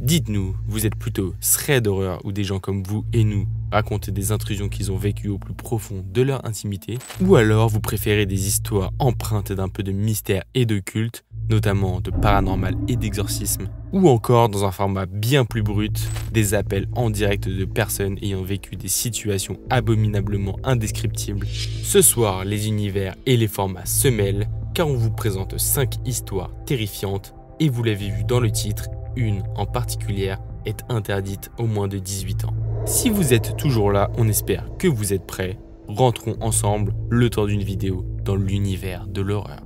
Dites-nous, vous êtes plutôt thread d'horreur où des gens comme vous et nous racontent des intrusions qu'ils ont vécues au plus profond de leur intimité, ou alors vous préférez des histoires empreintes d'un peu de mystère et de culte, notamment de paranormal et d'exorcisme, ou encore dans un format bien plus brut, des appels en direct de personnes ayant vécu des situations abominablement indescriptibles. Ce soir, les univers et les formats se mêlent, car on vous présente 5 histoires terrifiantes, et vous l'avez vu dans le titre, une en particulier est interdite aux moins de 18 ans. Si vous êtes toujours là, on espère que vous êtes prêts. Rentrons ensemble le temps d'une vidéo dans l'univers de l'horreur.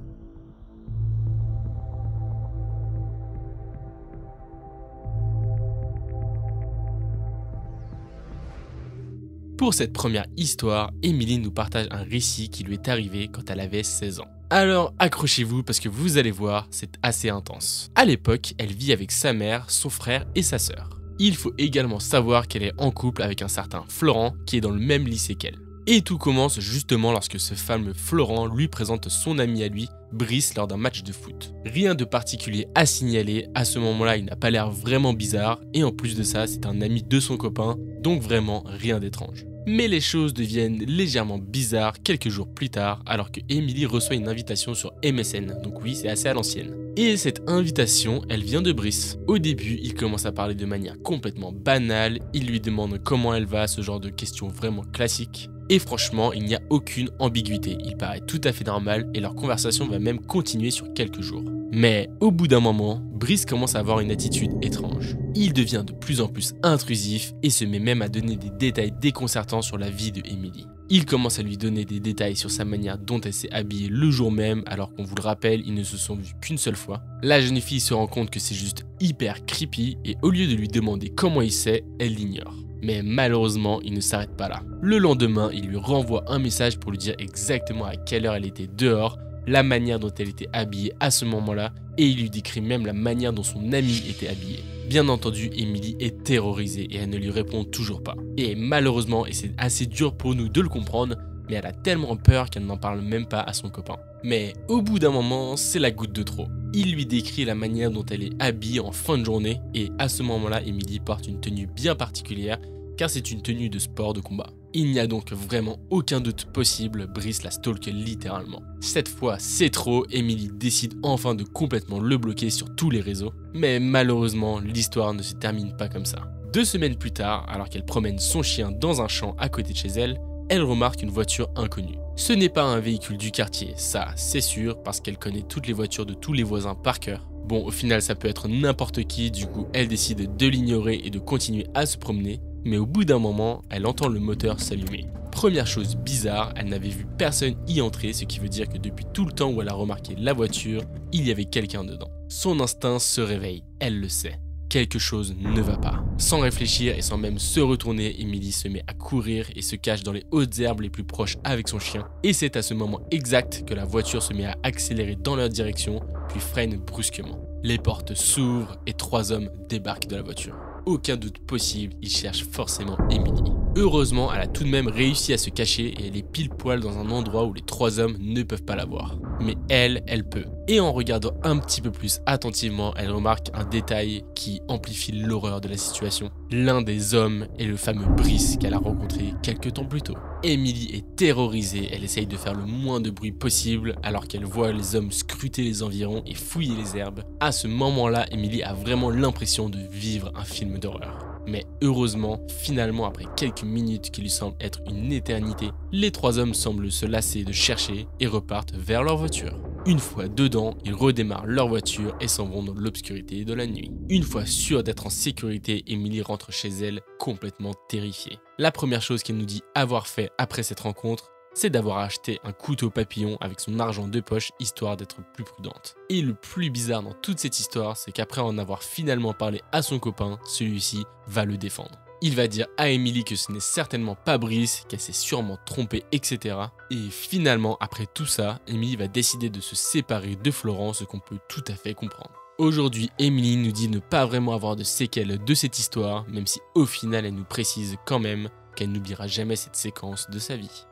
Pour cette première histoire, Emily nous partage un récit qui lui est arrivé quand elle avait 16 ans. Alors accrochez-vous parce que vous allez voir, c'est assez intense. À l'époque, elle vit avec sa mère, son frère et sa sœur. Il faut également savoir qu'elle est en couple avec un certain Florent qui est dans le même lycée qu'elle. Et tout commence justement lorsque ce fameux Florent lui présente son ami à lui, Brice, lors d'un match de foot. Rien de particulier à signaler, à ce moment-là il n'a pas l'air vraiment bizarre, et en plus de ça c'est un ami de son copain, donc vraiment rien d'étrange. Mais les choses deviennent légèrement bizarres quelques jours plus tard alors que Emily reçoit une invitation sur MSN, donc oui c'est assez à l'ancienne. Et cette invitation, elle vient de Brice. Au début, il commence à parler de manière complètement banale, il lui demande comment elle va, ce genre de questions vraiment classiques. Et franchement, il n'y a aucune ambiguïté, il paraît tout à fait normal et leur conversation va même continuer sur quelques jours. Mais au bout d'un moment, Brice commence à avoir une attitude étrange. Il devient de plus en plus intrusif et se met même à donner des détails déconcertants sur la vie de Emily. Il commence à lui donner des détails sur sa manière dont elle s'est habillée le jour même alors qu'on vous le rappelle, ils ne se sont vus qu'une seule fois. La jeune fille se rend compte que c'est juste hyper creepy et au lieu de lui demander comment il sait, elle l'ignore. Mais malheureusement, il ne s'arrête pas là. Le lendemain, il lui renvoie un message pour lui dire exactement à quelle heure elle était dehors, la manière dont elle était habillée à ce moment-là, et il lui décrit même la manière dont son ami était habillé. Bien entendu, Emily est terrorisée et elle ne lui répond toujours pas. Et malheureusement, et c'est assez dur pour nous de le comprendre, mais elle a tellement peur qu'elle n'en parle même pas à son copain. Mais au bout d'un moment, c'est la goutte de trop. Il lui décrit la manière dont elle est habillée en fin de journée, et à ce moment-là, Emily porte une tenue bien particulière, car c'est une tenue de sport de combat. Il n'y a donc vraiment aucun doute possible, Brice la stalke littéralement. Cette fois, c'est trop, Emily décide enfin de complètement le bloquer sur tous les réseaux. Mais malheureusement, l'histoire ne se termine pas comme ça. 2 semaines plus tard, alors qu'elle promène son chien dans un champ à côté de chez elle, elle remarque une voiture inconnue. Ce n'est pas un véhicule du quartier, ça c'est sûr, parce qu'elle connaît toutes les voitures de tous les voisins par cœur. Bon, au final ça peut être n'importe qui, du coup elle décide de l'ignorer et de continuer à se promener, mais au bout d'un moment, elle entend le moteur s'allumer. Première chose bizarre, elle n'avait vu personne y entrer, ce qui veut dire que depuis tout le temps où elle a remarqué la voiture, il y avait quelqu'un dedans. Son instinct se réveille, elle le sait. Quelque chose ne va pas. Sans réfléchir et sans même se retourner, Emily se met à courir et se cache dans les hautes herbes les plus proches avec son chien. Et c'est à ce moment exact que la voiture se met à accélérer dans leur direction, puis freine brusquement. Les portes s'ouvrent et 3 hommes débarquent de la voiture. Aucun doute possible, ils cherchent forcément Emily. Heureusement, elle a tout de même réussi à se cacher et elle est pile poil dans un endroit où les 3 hommes ne peuvent pas la voir. Mais elle peut. Et en regardant un petit peu plus attentivement, elle remarque un détail qui amplifie l'horreur de la situation. L'un des hommes est le fameux Brice qu'elle a rencontré quelques temps plus tôt. Emily est terrorisée, elle essaye de faire le moins de bruit possible alors qu'elle voit les hommes scruter les environs et fouiller les herbes. À ce moment-là, Emily a vraiment l'impression de vivre un film d'horreur. Mais heureusement, finalement, après quelques minutes qui lui semblent être une éternité, les 3 hommes semblent se lasser de chercher et repartent vers leur voiture. Une fois dedans, ils redémarrent leur voiture et s'en vont dans l'obscurité de la nuit. Une fois sûre d'être en sécurité, Emily rentre chez elle complètement terrifiée. La première chose qu'elle nous dit avoir fait après cette rencontre, c'est d'avoir acheté un couteau papillon avec son argent de poche histoire d'être plus prudente. Et le plus bizarre dans toute cette histoire, c'est qu'après en avoir finalement parlé à son copain, celui-ci va le défendre. Il va dire à Emily que ce n'est certainement pas Brice, qu'elle s'est sûrement trompée, etc. Et finalement, après tout ça, Emily va décider de se séparer de Florent, ce qu'on peut tout à fait comprendre. Aujourd'hui, Emily nous dit ne pas vraiment avoir de séquelles de cette histoire, même si au final elle nous précise quand même qu'elle n'oubliera jamais cette séquence de sa vie.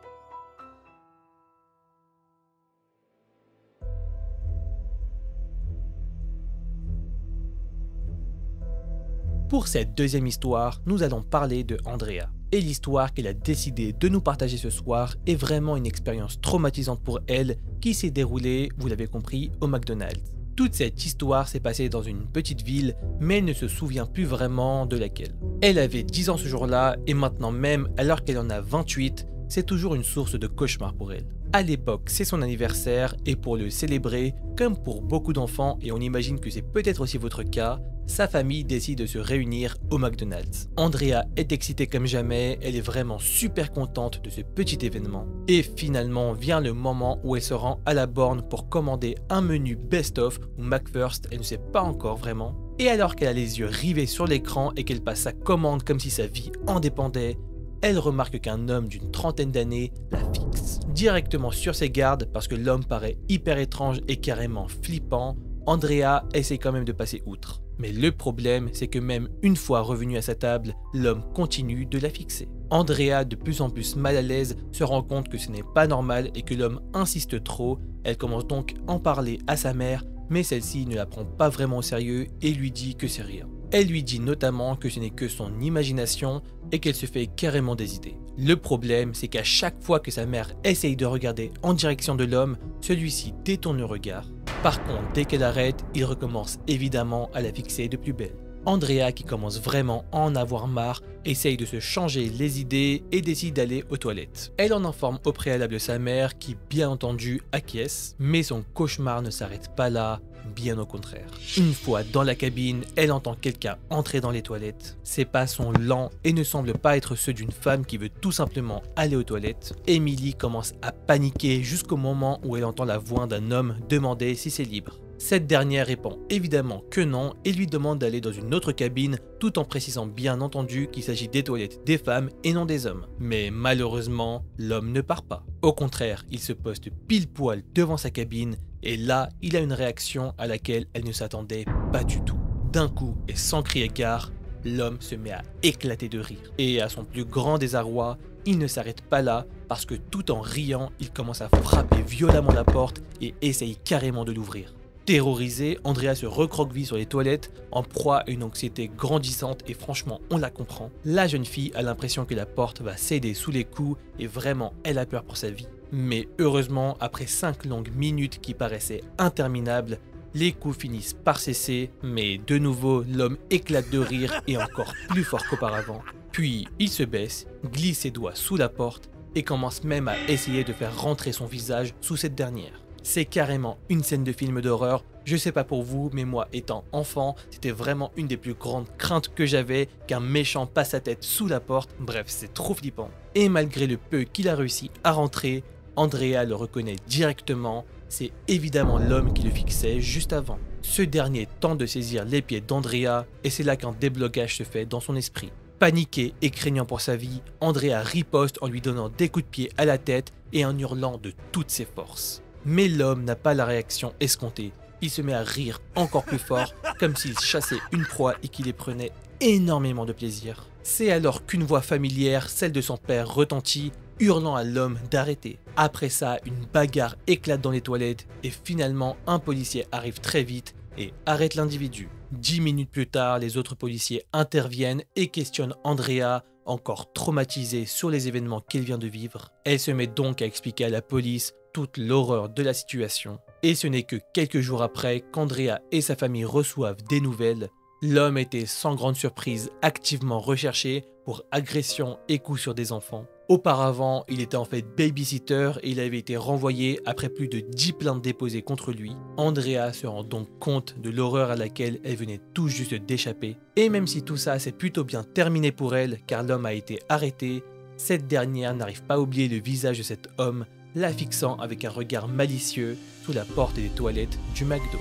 Pour cette deuxième histoire, nous allons parler de Andrea. Et l'histoire qu'elle a décidé de nous partager ce soir est vraiment une expérience traumatisante pour elle qui s'est déroulée, vous l'avez compris, au McDonald's. Toute cette histoire s'est passée dans une petite ville, mais elle ne se souvient plus vraiment de laquelle. Elle avait 10 ans ce jour-là, et maintenant même, alors qu'elle en a 28, c'est toujours une source de cauchemar pour elle. À l'époque, c'est son anniversaire, et pour le célébrer, comme pour beaucoup d'enfants, et on imagine que c'est peut-être aussi votre cas, sa famille décide de se réunir au McDonald's. Andrea est excitée comme jamais, elle est vraiment super contente de ce petit événement. Et finalement vient le moment où elle se rend à la borne pour commander un menu best-of ou McFirst, elle ne sait pas encore vraiment. Et alors qu'elle a les yeux rivés sur l'écran et qu'elle passe sa commande comme si sa vie en dépendait, elle remarque qu'un homme d'une trentaine d'années la fixe. Directement sur ses gardes, parce que l'homme paraît hyper étrange et carrément flippant, Andrea essaie quand même de passer outre. Mais le problème, c'est que même une fois revenu à sa table, l'homme continue de la fixer. Andrea, de plus en plus mal à l'aise, se rend compte que ce n'est pas normal et que l'homme insiste trop. Elle commence donc à en parler à sa mère, mais celle-ci ne la prend pas vraiment au sérieux et lui dit que c'est rien. Elle lui dit notamment que ce n'est que son imagination et qu'elle se fait carrément des idées. Le problème, c'est qu'à chaque fois que sa mère essaye de regarder en direction de l'homme, celui-ci détourne le regard. Par contre, dès qu'elle arrête, il recommence évidemment à la fixer de plus belle. Andrea, qui commence vraiment à en avoir marre, essaye de se changer les idées et décide d'aller aux toilettes. Elle en informe au préalable sa mère qui, bien entendu, acquiesce, mais son cauchemar ne s'arrête pas là, bien au contraire. Une fois dans la cabine, elle entend quelqu'un entrer dans les toilettes. Ses pas sont lents et ne semblent pas être ceux d'une femme qui veut tout simplement aller aux toilettes. Emily commence à paniquer jusqu'au moment où elle entend la voix d'un homme demander si c'est libre. Cette dernière répond évidemment que non et lui demande d'aller dans une autre cabine tout en précisant bien entendu qu'il s'agit des toilettes des femmes et non des hommes. Mais malheureusement, l'homme ne part pas. Au contraire, il se poste pile poil devant sa cabine et là, il a une réaction à laquelle elle ne s'attendait pas du tout. D'un coup et sans crier gare, l'homme se met à éclater de rire. Et à son plus grand désarroi, il ne s'arrête pas là parce que tout en riant, il commence à frapper violemment la porte et essaye carrément de l'ouvrir. Terrorisée, Andrea se recroqueville sur les toilettes, en proie à une anxiété grandissante et franchement on la comprend. La jeune fille a l'impression que la porte va céder sous les coups et vraiment elle a peur pour sa vie. Mais heureusement, après 5 longues minutes qui paraissaient interminables, les coups finissent par cesser, mais de nouveau l'homme éclate de rire et encore plus fort qu'auparavant. Puis il se baisse, glisse ses doigts sous la porte et commence même à essayer de faire rentrer son visage sous cette dernière. C'est carrément une scène de film d'horreur, je sais pas pour vous, mais moi étant enfant, c'était vraiment une des plus grandes craintes que j'avais qu'un méchant passe sa tête sous la porte, bref c'est trop flippant. Et malgré le peu qu'il a réussi à rentrer, Andrea le reconnaît directement, c'est évidemment l'homme qui le fixait juste avant. Ce dernier tente de saisir les pieds d'Andrea et c'est là qu'un déblocage se fait dans son esprit. Paniqué et craignant pour sa vie, Andrea riposte en lui donnant des coups de pied à la tête et en hurlant de toutes ses forces. Mais l'homme n'a pas la réaction escomptée. Il se met à rire encore plus fort, comme s'il chassait une proie et qu'il y prenait énormément de plaisir. C'est alors qu'une voix familière, celle de son père, retentit, hurlant à l'homme d'arrêter. Après ça, une bagarre éclate dans les toilettes et finalement un policier arrive très vite et arrête l'individu. 10 minutes plus tard, les autres policiers interviennent et questionnent Andrea, encore traumatisée sur les événements qu'elle vient de vivre. Elle se met donc à expliquer à la police toute l'horreur de la situation. Et ce n'est que quelques jours après qu'Andrea et sa famille reçoivent des nouvelles. L'homme était sans grande surprise activement recherché pour agression et coups sur des enfants. Auparavant, il était en fait babysitter et il avait été renvoyé après plus de 10 plaintes déposées contre lui. Andrea se rend donc compte de l'horreur à laquelle elle venait tout juste d'échapper. Et même si tout ça s'est plutôt bien terminé pour elle car l'homme a été arrêté, cette dernière n'arrive pas à oublier le visage de cet homme, la fixant avec un regard malicieux sous la porte des toilettes du McDo.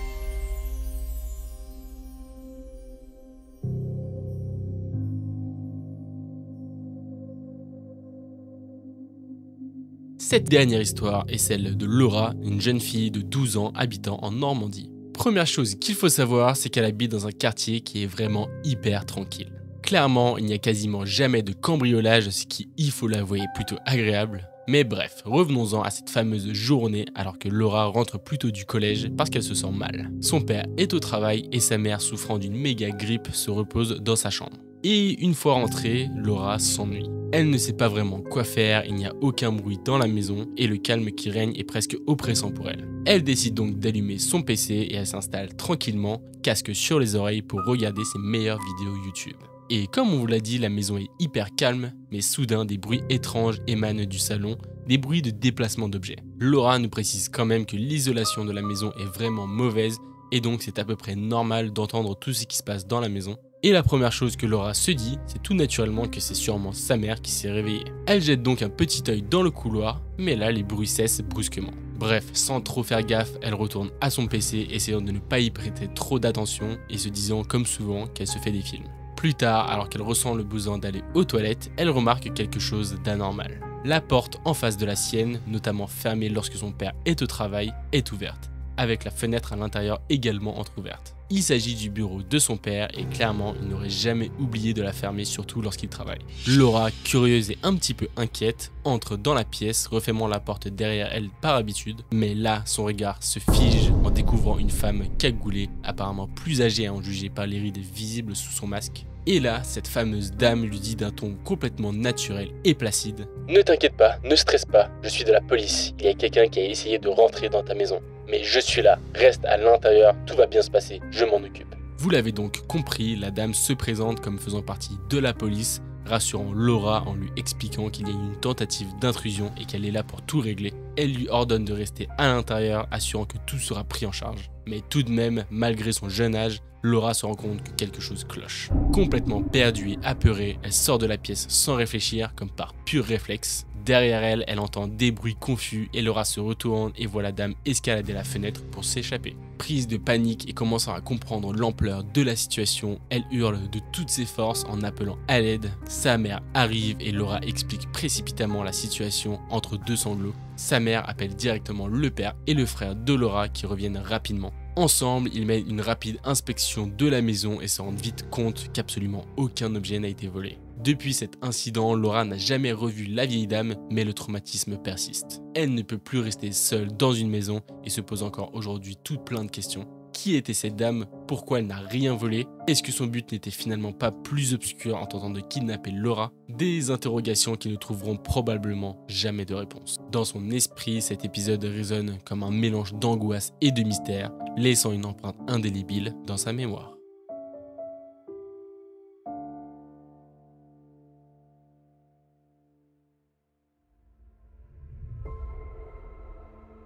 Cette dernière histoire est celle de Laura, une jeune fille de 12 ans habitant en Normandie. Première chose qu'il faut savoir, c'est qu'elle habite dans un quartier qui est vraiment hyper tranquille. Clairement, il n'y a quasiment jamais de cambriolage, ce qui, il faut l'avouer, est plutôt agréable. Mais bref, revenons-en à cette fameuse journée alors que Laura rentre plutôt du collège parce qu'elle se sent mal. Son père est au travail et sa mère, souffrant d'une méga grippe, se repose dans sa chambre. Et une fois rentrée, Laura s'ennuie. Elle ne sait pas vraiment quoi faire, il n'y a aucun bruit dans la maison et le calme qui règne est presque oppressant pour elle. Elle décide donc d'allumer son PC et elle s'installe tranquillement, casque sur les oreilles pour regarder ses meilleures vidéos YouTube. Et comme on vous l'a dit, la maison est hyper calme, mais soudain des bruits étranges émanent du salon, des bruits de déplacement d'objets. Laura nous précise quand même que l'isolation de la maison est vraiment mauvaise et donc c'est à peu près normal d'entendre tout ce qui se passe dans la maison. Et la première chose que Laura se dit, c'est tout naturellement que c'est sûrement sa mère qui s'est réveillée. Elle jette donc un petit œil dans le couloir, mais là les bruits cessent brusquement. Bref, sans trop faire gaffe, elle retourne à son PC, essayant de ne pas y prêter trop d'attention et se disant comme souvent qu'elle se fait des films. Plus tard, alors qu'elle ressent le besoin d'aller aux toilettes, elle remarque quelque chose d'anormal. La porte en face de la sienne, notamment fermée lorsque son père est au travail, est ouverte, avec la fenêtre à l'intérieur également entrouverte. Il s'agit du bureau de son père et clairement il n'aurait jamais oublié de la fermer, surtout lorsqu'il travaille. Laura, curieuse et un petit peu inquiète, entre dans la pièce, refermant la porte derrière elle par habitude, mais là son regard se fige en découvrant une femme cagoulée, apparemment plus âgée à en juger par les rides visibles sous son masque. Et là, cette fameuse dame lui dit d'un ton complètement naturel et placide: « Ne t'inquiète pas, ne stresse pas, je suis de la police, il y a quelqu'un qui a essayé de rentrer dans ta maison. Mais je suis là, reste à l'intérieur, tout va bien se passer, je m'en occupe. » Vous l'avez donc compris, la dame se présente comme faisant partie de la police, rassurant Laura en lui expliquant qu'il y a eu une tentative d'intrusion et qu'elle est là pour tout régler. Elle lui ordonne de rester à l'intérieur, assurant que tout sera pris en charge. Mais tout de même, malgré son jeune âge, Laura se rend compte que quelque chose cloche. Complètement perdue et apeurée, elle sort de la pièce sans réfléchir, comme par pur réflexe. Derrière elle, elle entend des bruits confus et Laura se retourne et voit la dame escalader la fenêtre pour s'échapper. Prise de panique et commençant à comprendre l'ampleur de la situation, elle hurle de toutes ses forces en appelant à l'aide. Sa mère arrive et Laura explique précipitamment la situation entre deux sanglots. Sa mère appelle directement le père et le frère de Laura qui reviennent rapidement. Ensemble, ils mènent une rapide inspection de la maison et se rendent vite compte qu'absolument aucun objet n'a été volé. Depuis cet incident, Laura n'a jamais revu la vieille dame, mais le traumatisme persiste. Elle ne peut plus rester seule dans une maison et se pose encore aujourd'hui toute plein de questions. Qui était cette dame? Pourquoi elle n'a rien volé? Est-ce que son but n'était finalement pas plus obscur en tentant de kidnapper Laura? Des interrogations qui ne trouveront probablement jamais de réponse. Dans son esprit, cet épisode résonne comme un mélange d'angoisse et de mystère, laissant une empreinte indélébile dans sa mémoire.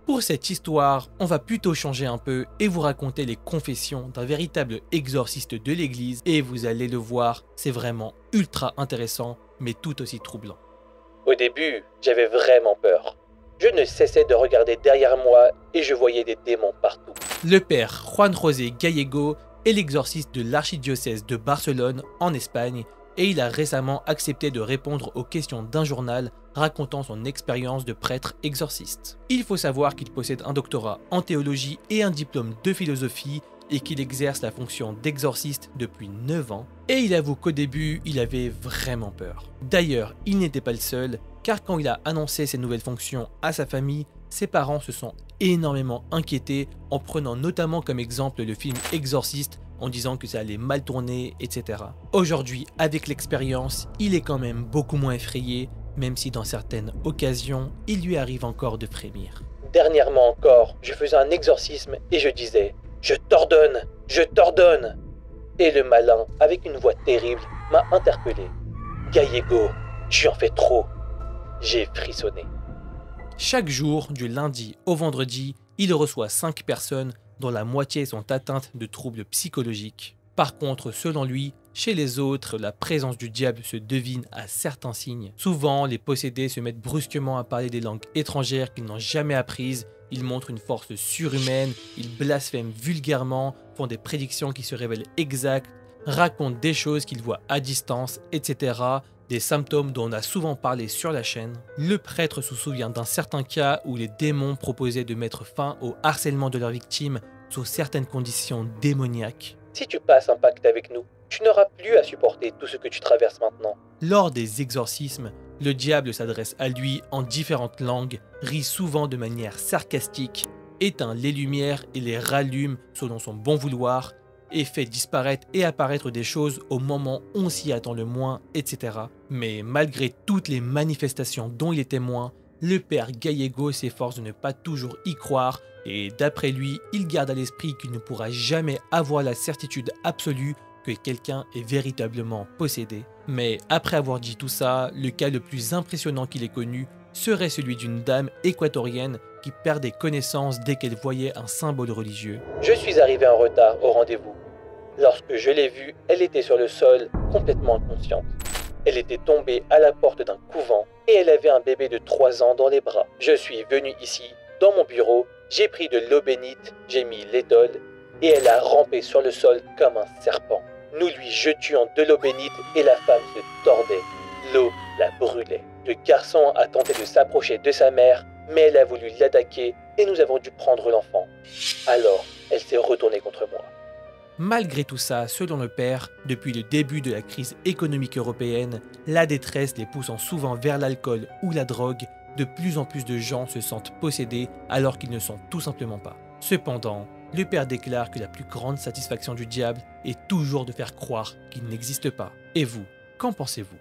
Pour cette histoire, on va plutôt changer un peu et vous raconter les confessions d'un véritable exorciste de l'église et vous allez le voir, c'est vraiment ultra intéressant mais tout aussi troublant. Au début, j'avais vraiment peur. Je ne cessais de regarder derrière moi et je voyais des démons partout. Le père Juan José Gallego est l'exorciste de l'archidiocèse de Barcelone en Espagne et il a récemment accepté de répondre aux questions d'un journal racontant son expérience de prêtre exorciste. Il faut savoir qu'il possède un doctorat en théologie et un diplôme de philosophie et qu'il exerce la fonction d'exorciste depuis 9 ans. Et il avoue qu'au début, il avait vraiment peur. D'ailleurs, il n'était pas le seul, car quand il a annoncé ses nouvelles fonctions à sa famille, ses parents se sont énormément inquiétés en prenant notamment comme exemple le film Exorciste en disant que ça allait mal tourner, etc. Aujourd'hui, avec l'expérience, il est quand même beaucoup moins effrayé, même si dans certaines occasions, il lui arrive encore de frémir. Dernièrement encore, je faisais un exorcisme et je disais « Je t'ordonne, je t'ordonne !» Et le malin, avec une voix terrible, m'a interpellé. « Gallego, tu en fais trop !» J'ai frissonné. Chaque jour, du lundi au vendredi, il reçoit 5 personnes dont la moitié sont atteintes de troubles psychologiques. Par contre, selon lui, chez les autres, la présence du diable se devine à certains signes. Souvent, les possédés se mettent brusquement à parler des langues étrangères qu'ils n'ont jamais apprises, ils montrent une force surhumaine, ils blasphèment vulgairement, font des prédictions qui se révèlent exactes, racontent des choses qu'ils voient à distance, etc., des symptômes dont on a souvent parlé sur la chaîne. Le prêtre se souvient d'un certain cas où les démons proposaient de mettre fin au harcèlement de leurs victimes sous certaines conditions démoniaques. Si tu passes un pacte avec nous, tu n'auras plus à supporter tout ce que tu traverses maintenant. Lors des exorcismes, Le diable s'adresse à lui en différentes langues, rit souvent de manière sarcastique, éteint les lumières et les rallume selon son bon vouloir, et fait disparaître et apparaître des choses au moment où on s'y attend le moins, etc. Mais malgré toutes les manifestations dont il est témoin, le père Gallego s'efforce de ne pas toujours y croire, et d'après lui, il garde à l'esprit qu'il ne pourra jamais avoir la certitude absolue que quelqu'un est véritablement possédé. Mais après avoir dit tout ça, le cas le plus impressionnant qu'il ait connu serait celui d'une dame équatorienne qui perdait connaissance dès qu'elle voyait un symbole religieux. Je suis arrivé en retard au rendez-vous. Lorsque je l'ai vue, elle était sur le sol, complètement inconsciente. Elle était tombée à la porte d'un couvent et elle avait un bébé de 3 ans dans les bras. Je suis venu ici, dans mon bureau, j'ai pris de l'eau bénite, j'ai mis l'étole et elle a rampé sur le sol comme un serpent. Nous lui jetions de l'eau bénite et la femme se tordait. L'eau la brûlait. Le garçon a tenté de s'approcher de sa mère, mais elle a voulu l'attaquer et nous avons dû prendre l'enfant. Alors, elle s'est retournée contre moi. Malgré tout ça, selon le père, depuis le début de la crise économique européenne, la détresse les poussant souvent vers l'alcool ou la drogue, de plus en plus de gens se sentent possédés alors qu'ils ne sont tout simplement pas. Cependant, le père déclare que la plus grande satisfaction du diable est toujours de faire croire qu'il n'existe pas. Et vous, qu'en pensez-vous ?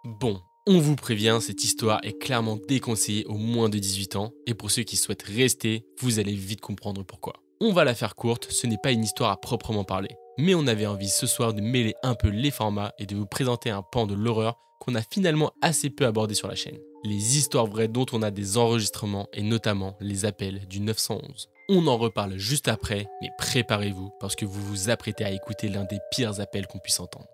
Bon, on vous prévient, cette histoire est clairement déconseillée aux moins de 18 ans, et pour ceux qui souhaitent rester, vous allez vite comprendre pourquoi. On va la faire courte, ce n'est pas une histoire à proprement parler, mais on avait envie ce soir de mêler un peu les formats et de vous présenter un pan de l'horreur qu'on a finalement assez peu abordé sur la chaîne. Les histoires vraies dont on a des enregistrements et notamment les appels du 911. On en reparle juste après, mais préparez-vous parce que vous vous apprêtez à écouter l'un des pires appels qu'on puisse entendre.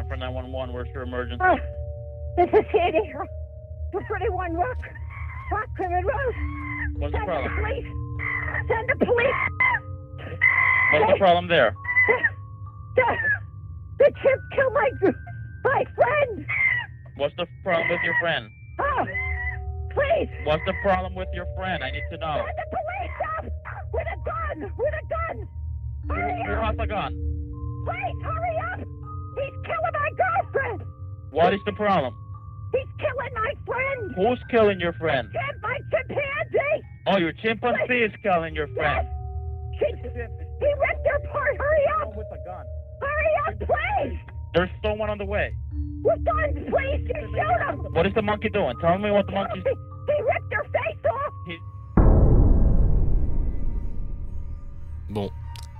For 911, where's your emergency? This is Sandy. 231 Rock Crimin Road. What's the Send the problem? police. Send the police. What's the problem there? The chip killed my friend. What's the problem with your friend? Oh, please. What's the problem with your friend? I need to know. Send the police up with a gun. With a gun. Hurry Who up. has a gun? Please hurry up. He's killing my girlfriend. What is the problem? He's killing my friend. Who's killing your friend? My chimpanzee. Oh, your chimpanzee is killing your friend. Yes. He ripped her apart. Hurry up. With a gun. Hurry up, please. There's someone on the way. With guns, please. You shoot him. What is the monkey doing? Tell me what the monkey's... He ripped her face off. Bon,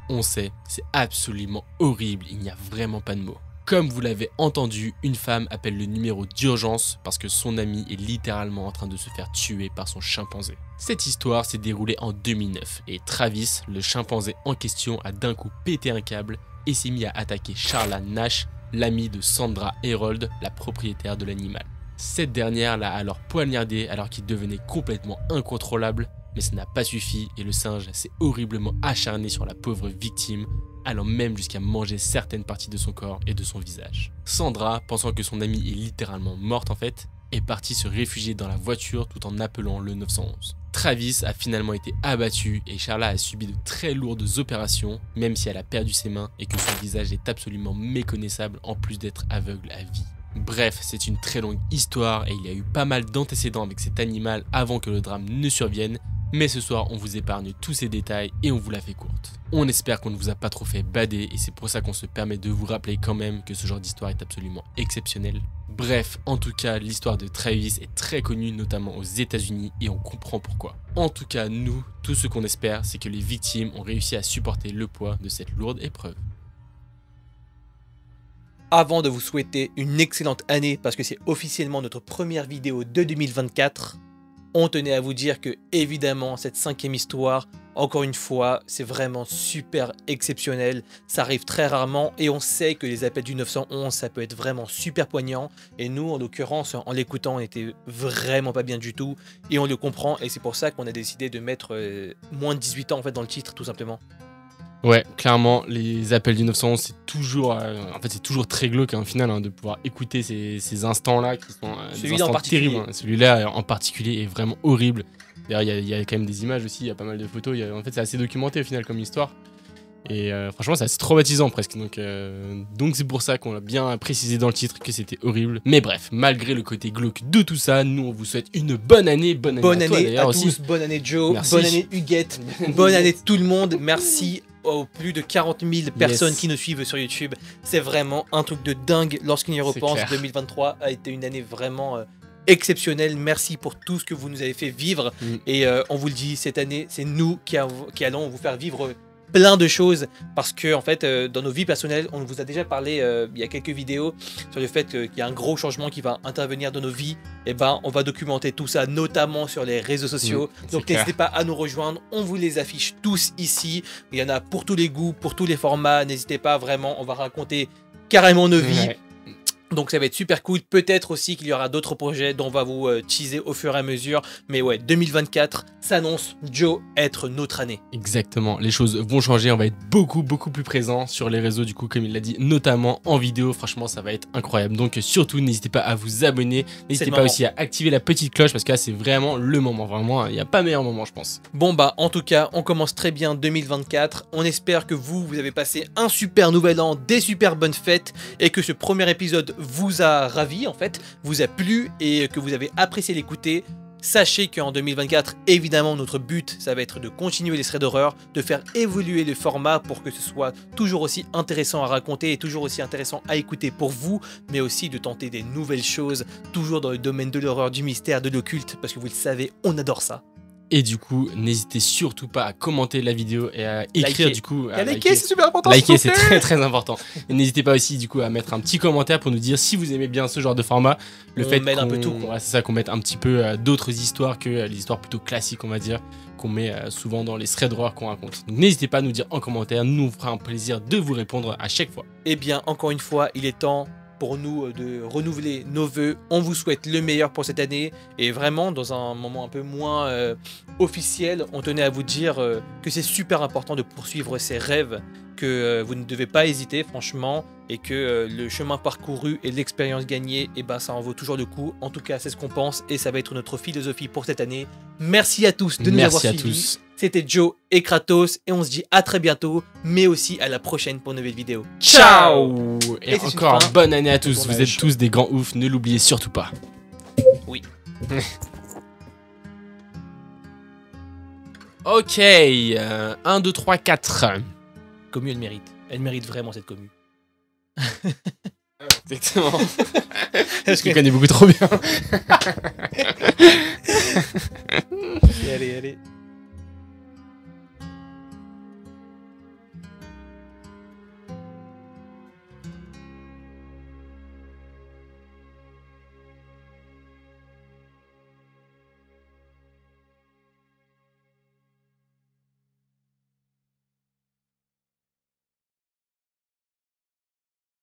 on sait, c'est absolument horrible, il n'y a vraiment pas de mots. Comme vous l'avez entendu, une femme appelle le numéro d'urgence parce que son ami est littéralement en train de se faire tuer par son chimpanzé. Cette histoire s'est déroulée en 2009 et Travis, le chimpanzé en question, a d'un coup pété un câble et s'est mis à attaquer Charla Nash, l'amie de Sandra Herold, la propriétaire de l'animal. Cette dernière l'a alors poignardé alors qu'il devenait complètement incontrôlable, mais ça n'a pas suffi et le singe s'est horriblement acharné sur la pauvre victime, allant même jusqu'à manger certaines parties de son corps et de son visage. Sandra, pensant que son amie est littéralement morte en fait, est partie se réfugier dans la voiture tout en appelant le 911. Travis a finalement été abattu et Charla a subi de très lourdes opérations, même si elle a perdu ses mains et que son visage est absolument méconnaissable en plus d'être aveugle à vie. Bref, c'est une très longue histoire et il y a eu pas mal d'antécédents avec cet animal avant que le drame ne survienne, mais ce soir on vous épargne tous ces détails et on vous la fait courte. On espère qu'on ne vous a pas trop fait bader et c'est pour ça qu'on se permet de vous rappeler quand même que ce genre d'histoire est absolument exceptionnel. Bref, en tout cas, l'histoire de Travis est très connue notamment aux États-Unis et on comprend pourquoi. En tout cas, nous, tout ce qu'on espère, c'est que les victimes ont réussi à supporter le poids de cette lourde épreuve. Avant de vous souhaiter une excellente année parce que c'est officiellement notre première vidéo de 2024, on tenait à vous dire que évidemment cette 5e histoire, encore une fois, c'est vraiment super exceptionnel, ça arrive très rarement et on sait que les appels du 911 ça peut être vraiment super poignant et nous en l'occurrence en l'écoutant on était vraiment pas bien du tout et on le comprend et c'est pour ça qu'on a décidé de mettre moins de 18 ans en fait dans le titre tout simplement. Ouais, clairement, les appels du 911, c'est toujours, en fait, c'est toujours très glauque hein, au final hein, de pouvoir écouter ces instants-là qui sont des Celui-là en instants particulier. terribles. Hein. Celui-là en particulier est vraiment horrible. D'ailleurs, il y a quand même des images aussi, il y a pas mal de photos. En fait, c'est assez documenté au final comme histoire. Et franchement, c'est assez traumatisant presque. Donc c'est pour ça qu'on a bien précisé dans le titre que c'était horrible. Mais bref, malgré le côté glauque de tout ça, nous on vous souhaite une bonne année. Bonne année Bonne à toi, année d'ailleurs à aussi. tous, bonne année Joe, Merci. bonne année Huguette, bonne année tout le monde. Merci aux plus de 40 000 personnes qui nous suivent sur YouTube. C'est vraiment un truc de dingue lorsqu'on y repense. clair. 2023 a été une année vraiment exceptionnelle. Merci pour tout ce que vous nous avez fait vivre. Et on vous le dit, cette année, c'est nous qui allons vous faire vivre plein de choses parce que en fait dans nos vies personnelles on vous a déjà parlé il y a quelques vidéos sur le fait qu'il y a un gros changement qui va intervenir dans nos vies. Et ben on va documenter tout ça notamment sur les réseaux sociaux, donc clair. n'hésitez pas à nous rejoindre, on vous les affiche tous ici, il y en a pour tous les goûts, pour tous les formats, n'hésitez pas vraiment, on va raconter carrément nos vies. Ouais. Donc ça va être super cool, peut-être aussi qu'il y aura d'autres projets dont on va vous teaser au fur et à mesure. Mais ouais, 2024 s'annonce, Joe, être notre année. Exactement, les choses vont changer, on va être beaucoup plus présent sur les réseaux du coup comme il l'a dit, notamment en vidéo, franchement ça va être incroyable. Donc surtout n'hésitez pas à vous abonner, n'hésitez pas aussi à activer la petite cloche parce que là c'est vraiment le moment, vraiment il n'y a pas meilleur moment je pense. Bon bah en tout cas on commence très bien 2024, on espère que vous avez passé un super nouvel an, des super bonnes fêtes et que ce premier épisode vous a ravi en fait, vous a plu et que vous avez apprécié l'écouter. Sachez qu'en 2024, évidemment, notre but, ça va être de continuer les threads d'horreur, de faire évoluer le format pour que ce soit toujours aussi intéressant à raconter et toujours aussi intéressant à écouter pour vous, mais aussi de tenter des nouvelles choses, toujours dans le domaine de l'horreur, du mystère, de l'occulte, parce que vous le savez, on adore ça. Et du coup, n'hésitez surtout pas à commenter la vidéo et à écrire Liker. du coup. Et à liker, c'est super important. Liker, s'il c'est vous plaît. très important. Et n'hésitez pas aussi du coup à mettre un petit commentaire pour nous dire si vous aimez bien ce genre de format. Le On fait mêle un peu qu'on- tout, quoi. voilà, c'est ça, qu'on mette un petit peu d'autres histoires que les histoires plutôt classiques, on va dire, qu'on met souvent dans les threads d'horreur qu'on raconte. Donc n'hésitez pas à nous dire en commentaire, nous on fera un plaisir de vous répondre à chaque fois. Eh bien, encore une fois, il est temps pour nous de renouveler nos vœux. On vous souhaite le meilleur pour cette année. Et vraiment, dans un moment un peu moins officiel, on tenait à vous dire que c'est super important de poursuivre ses rêves, que vous ne devez pas hésiter, franchement, et que le chemin parcouru et l'expérience gagnée, eh ben, ça en vaut toujours le coup. En tout cas, c'est ce qu'on pense et ça va être notre philosophie pour cette année. Merci à tous de nous avoir Merci à suivis. tous. C'était Joe et Kratos et on se dit à très bientôt, mais aussi à la prochaine pour une nouvelle vidéo. Ciao. Et Et c'est une encore fin bonne année à de tous. Vous tournage. êtes tous des grands oufs, ne l'oubliez surtout pas. Oui. Ok, 1, 2, 3, 4. Commu, elle mérite. Elle mérite vraiment cette commu. Exactement. Parce Je le connais beaucoup trop bien. Allez, allez.